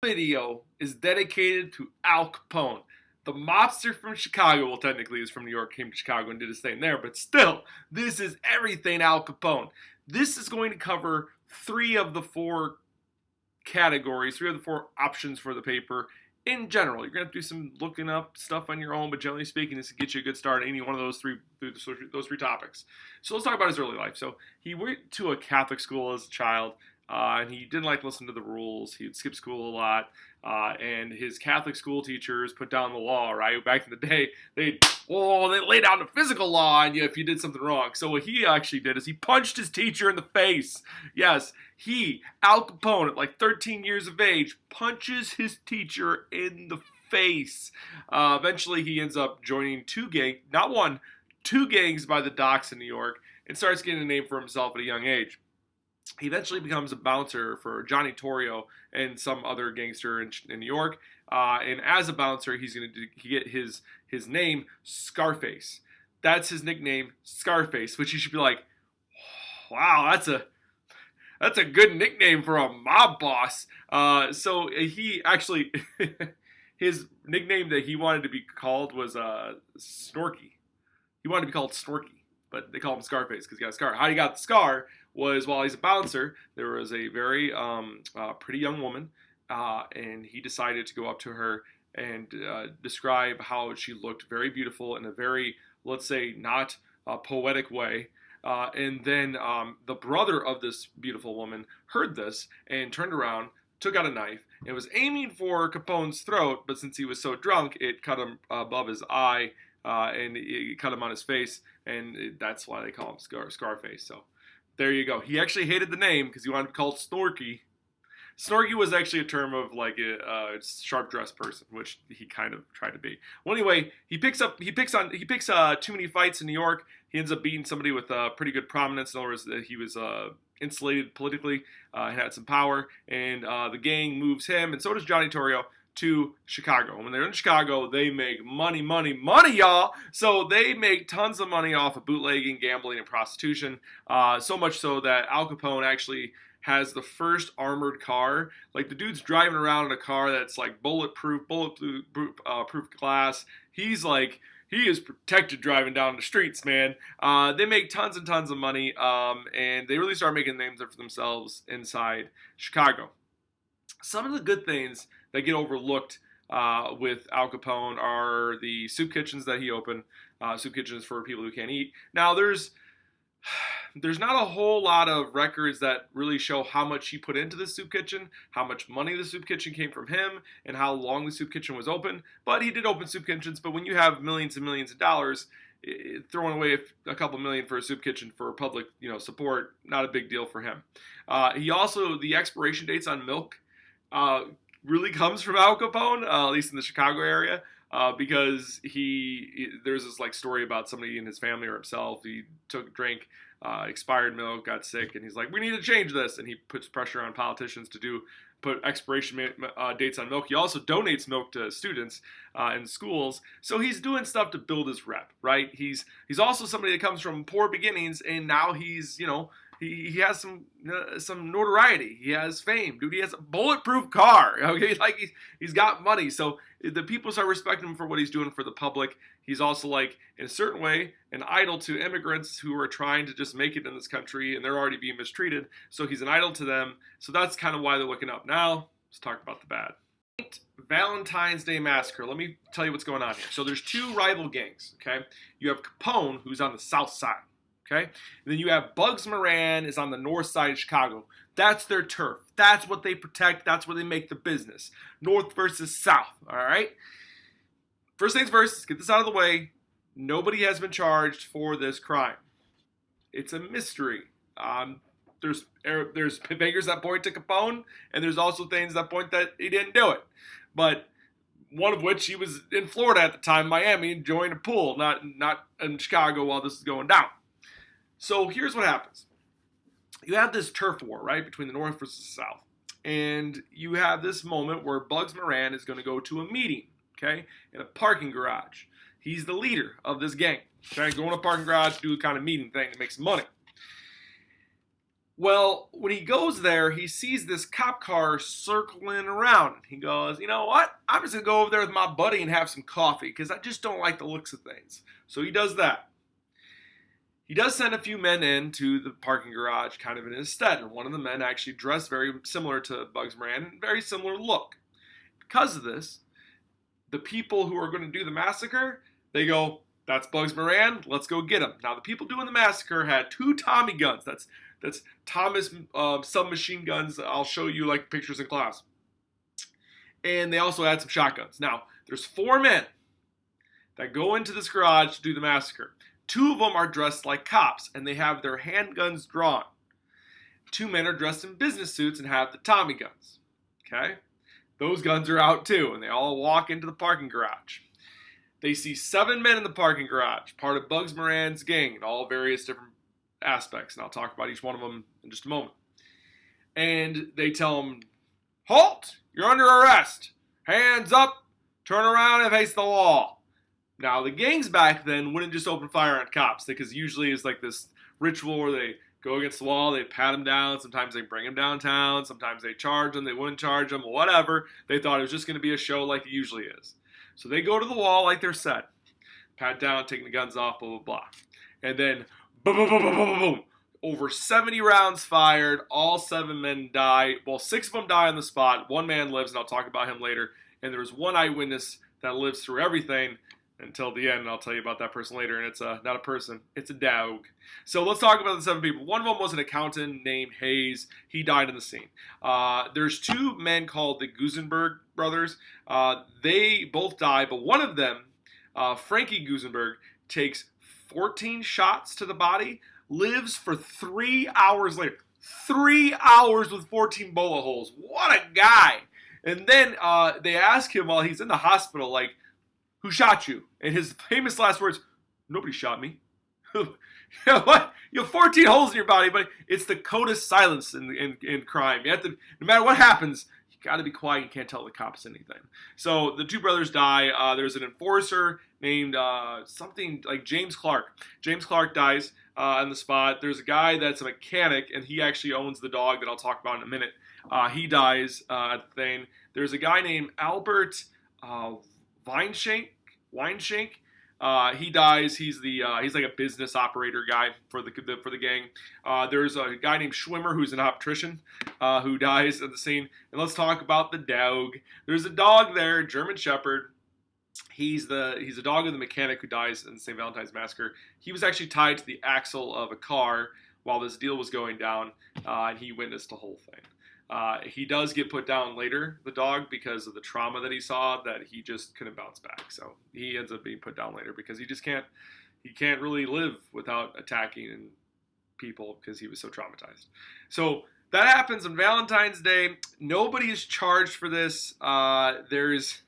Video is dedicated to Al Capone. The mobster from Chicago, well, technically he's from New York, came to Chicago and did his thing there, but still, this is everything Al Capone. This is going to cover three of the four categories, three of the four options for the paper in general. You're going to have to do some looking up stuff on your own, but generally speaking, this will get you a good start at any one of those three topics. So let's talk about his early life. So he went to a Catholic school as a child. And he didn't like to listen to the rules. He would skip school a lot. And his Catholic school teachers put down the law, right? Back in the day, they lay down the physical law on you if you did something wrong. So what he actually did is he punched his teacher in the face. Yes, Al Capone, at like 13 years of age, punches his teacher in the face. Eventually, he ends up joining two gangs by the docks in New York and starts getting a name for himself at a young age. He eventually becomes a bouncer for Johnny Torrio and some other gangster in New York. And as a bouncer, he's going to get his name, Scarface. That's his nickname, Scarface, which you should be like, wow, that's a good nickname for a mob boss. So he actually, his nickname that he wanted to be called was Snorky. He wanted to be called Snorky, but they call him Scarface because he got a scar. How he got the scar was while he's a bouncer, there was a very pretty young woman, and he decided to go up to her and describe how she looked very beautiful in a very, let's say, not poetic way. And then the brother of this beautiful woman heard this and turned around, took out a knife, and was aiming for Capone's throat, but since he was so drunk, it cut him above his eye, and it cut him on his face, and that's why they call him Scarface. So there you go. He actually hated the name because he wanted to be called Snorky. Snorky was actually a term of like a sharp-dressed person, which he kind of tried to be. Well, anyway, he picks too many fights in New York. He ends up beating somebody with pretty good prominence. In other words, he was insulated politically, had some power, and the gang moves him, and so does Johnny Torrio, to Chicago. When they're in Chicago, they make money, y'all. So they make tons of money off of bootlegging, gambling, and prostitution. So much so that Al Capone actually has the first armored car. Like, the dude's driving around in a car that's like bulletproof glass. He is protected driving down the streets, man. They make tons and tons of money, and they really start making names for themselves inside Chicago. Some of the good things that get overlooked with Al Capone are the soup kitchens that he opened. Soup kitchens for people who can't eat. Now, there's not a whole lot of records that really show how much he put into the soup kitchen, how much money the soup kitchen came from him, and how long the soup kitchen was open. But he did open soup kitchens. But when you have millions and millions of dollars, throwing away a couple million for a soup kitchen for public, support, not a big deal for him. He also, the expiration dates on milk really comes from Al Capone, at least in the Chicago area, because there's this like story about somebody in his family or himself. He drank expired milk, got sick, and he's like, we need to change this, and he puts pressure on politicians to put expiration dates on milk. He also donates milk to students in schools, so he's doing stuff to build his rep, right? He's also somebody that comes from poor beginnings, and now he's he has some notoriety. He has fame, dude. He has a bulletproof car. Okay, like he's got money, so the people start respecting him for what he's doing for the public. He's also, like, in a certain way, an idol to immigrants who are trying to just make it in this country, and they're already being mistreated. So he's an idol to them. So that's kind of why they're looking up. Now, let's talk about the bad. Valentine's Day Massacre. Let me tell you what's going on here. So there's two rival gangs, okay? You have Capone, who's on the south side, okay? And then you have Bugs Moran is on the north side of Chicago. That's their turf. That's what they protect. That's where they make the business. North versus south, all right? First things first, let's get this out of the way. Nobody has been charged for this crime. It's a mystery. There's fingers that point to Capone, and there's also things that point that he didn't do it. But one of which, he was in Florida at the time, Miami, enjoying a pool, not in Chicago while this is going down. So here's what happens. You have this turf war, right, between the North versus the South. And you have this moment where Bugs Moran is going to go to a meeting, okay, in a parking garage. He's the leader of this gang. Okay, go in a parking garage, do a kind of meeting thing to make some money. Well, when he goes there, he sees this cop car circling around. He goes, you know what? I'm just going to go over there with my buddy and have some coffee because I just don't like the looks of things. So he does that. He does send a few men into the parking garage kind of in his stead. And one of the men actually dressed very similar to Bugs Moran, very similar look. Because of this, the people who are going to do the massacre, they go, that's Bugs Moran, let's go get him. Now, the people doing the massacre had 2 Tommy guns. That's Thomas submachine guns. I'll show you like pictures in class. And they also had some shotguns. Now, there's 4 men that go into this garage to do the massacre. 2 of them are dressed like cops, and they have their handguns drawn. 2 men are dressed in business suits and have the Tommy guns. Okay? Those guns are out too, and they all walk into the parking garage. They see 7 men in the parking garage, part of Bugs Moran's gang, in all various different aspects, and I'll talk about each one of them in just a moment. And they tell them, halt! You're under arrest! Hands up! Turn around and face the wall! Now, the gangs back then wouldn't just open fire on cops, because usually it's like this ritual where they go against the wall, they pat them down, sometimes they bring them downtown, sometimes they charge them, they wouldn't charge them, whatever. They thought it was just going to be a show like it usually is. So they go to the wall like they're set. Pat down, taking the guns off, blah, blah, blah. And then, boom, boom, boom, boom, boom, boom. Over 70 rounds fired, all 7 men die. Well, 6 of them die on the spot. 1 man lives, and I'll talk about him later. And there's 1 eyewitness that lives through everything until the end, and I'll tell you about that person later, and it's not a person, it's a dog. So let's talk about the 7 people. One of them was an accountant named Hayes. He died in the scene. There's 2 men called the Gusenberg brothers. They both die, but one of them, Frankie Gusenberg, takes 14 shots to the body, lives for 3 hours later. 3 hours with 14 bullet holes. What a guy! And then they ask him while he's in the hospital, like, who shot you? And his famous last words, nobody shot me. What? You have 14 holes in your body, but it's the code of silence in crime. You have to, no matter what happens, you got to be quiet. You can't tell the cops anything. So the 2 brothers die. There's an enforcer named something like James Clark. James Clark dies on the spot. There's a guy that's a mechanic, and he actually owns the dog that I'll talk about in a minute. He dies at the thing. There's a guy named Albert Weinshank. He dies. He's like a business operator guy for the gang. There's a guy named Schwimmer who's an optician who dies at the scene. And let's talk about the dog. There's a dog there, German Shepherd. He's a dog of the mechanic who dies in the St. Valentine's Massacre. He was actually tied to the axle of a car while this deal was going down, and he witnessed the whole thing. He does get put down later, the dog, because of the trauma that he saw, that he just couldn't bounce back. So he ends up being put down later because he can't really live without attacking people because he was so traumatized. So that happens on Valentine's Day. Nobody is charged for this. There's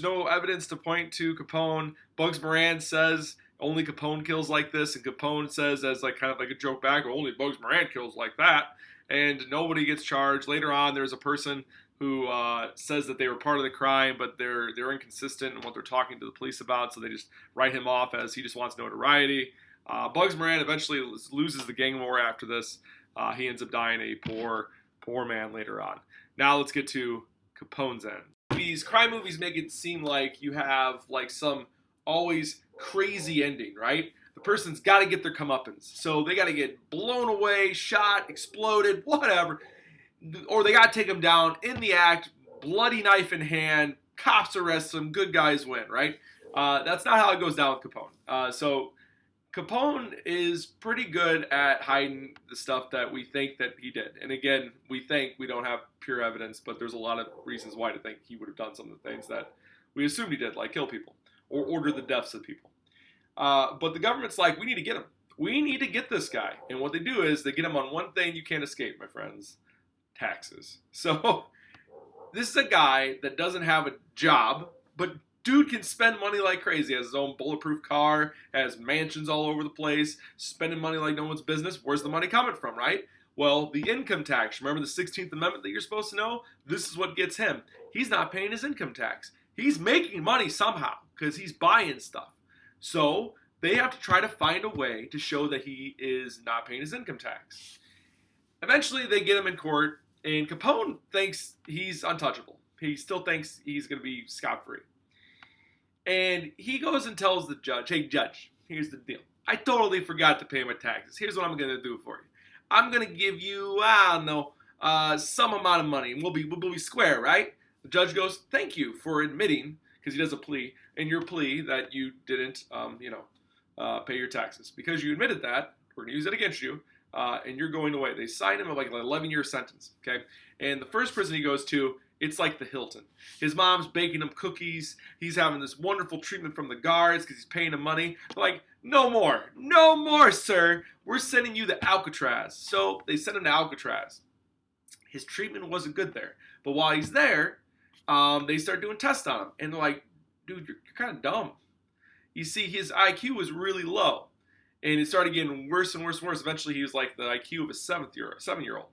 no evidence to point to Capone. Bugs Moran says only Capone kills like this, and Capone says as like kind of like a joke back, only Bugs Moran kills like that. And nobody gets charged. Later on, there's a person who says that they were part of the crime, but they're inconsistent in what they're talking to the police about, so they just write him off as he just wants notoriety. Bugs Moran eventually loses the gang war after this. He ends up dying a poor man later on. Now let's get to Capone's end. These crime movies make it seem like you have like some always crazy ending, right? The person's got to get their comeuppance. So they got to get blown away, shot, exploded, whatever. Or they got to take them down in the act, bloody knife in hand, cops arrest them, good guys win, right? That's not how it goes down with Capone. So Capone is pretty good at hiding the stuff that we think that he did. And again, we don't have pure evidence, but there's a lot of reasons why to think he would have done some of the things that we assumed he did, like kill people or order the deaths of people. But the government's like, we need to get him. We need to get this guy. And what they do is they get him on one thing you can't escape, my friends. Taxes. So this is a guy that doesn't have a job, but dude can spend money like crazy. He has his own bulletproof car, has mansions all over the place, spending money like no one's business. Where's the money coming from, right? Well, the income tax. Remember the 16th Amendment that you're supposed to know? This is what gets him. He's not paying his income tax. He's making money somehow because he's buying stuff. So they have to try to find a way to show that he is not paying his income tax. Eventually, they get him in court, and Capone thinks he's untouchable. He still thinks he's going to be scot-free. And he goes and tells the judge, hey, judge, here's the deal. I totally forgot to pay my taxes. Here's what I'm going to do for you. I'm going to give you, I don't know, some amount of money, and we'll be square, right? The judge goes, thank you for admitting, because he does a plea, in your plea that you didn't, pay your taxes. Because you admitted that, we're going to use it against you, and you're going away. They signed him like an 11-year sentence, okay? And the first prison he goes to, it's like the Hilton. His mom's baking him cookies. He's having this wonderful treatment from the guards because he's paying them money. They're like, no more, sir. We're sending you to Alcatraz. So they sent him to Alcatraz. His treatment wasn't good there. But while he's there, they start doing tests on him. And they're like, dude, you're kind of dumb. You see, his IQ was really low. And it started getting worse and worse and worse. Eventually, he was like the IQ of a 7-year-old.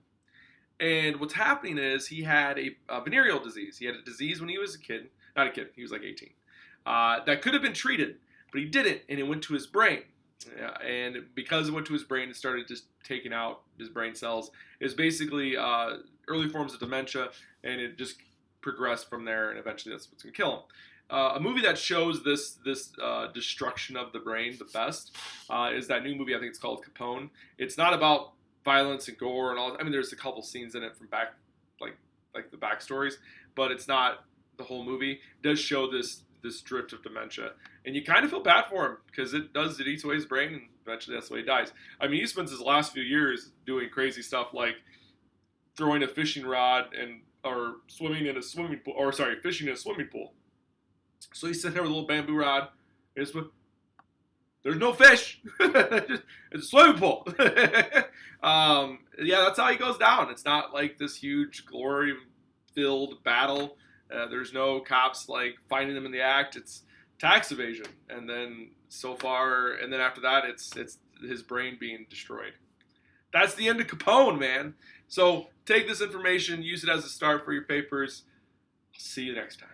And what's happening is he had a venereal disease. He had a disease when he was a kid. Not a kid. He was like 18. That could have been treated, but he didn't, and it went to his brain. And because it went to his brain, it started just taking out his brain cells. It was basically early forms of dementia, and it just progressed from there, and eventually that's what's going to kill him. A movie that shows this destruction of the brain the best is that new movie. I think it's called Capone. It's not about violence and gore and all. I mean, there's a couple scenes in it from back, like the backstories, but it's not the whole movie. It does show this drift of dementia, and you kind of feel bad for him because it eats away his brain, and eventually that's the way he dies. I mean, he spends his last few years doing crazy stuff like throwing a fishing rod or fishing in a swimming pool. So he's sitting there with a little bamboo rod, and there's no fish. It's a swimming pool. That's how he goes down. It's not like this huge glory-filled battle. There's no cops like finding him in the act. It's tax evasion, and then after that, it's his brain being destroyed. That's the end of Capone, man. So take this information, use it as a start for your papers. I'll see you next time.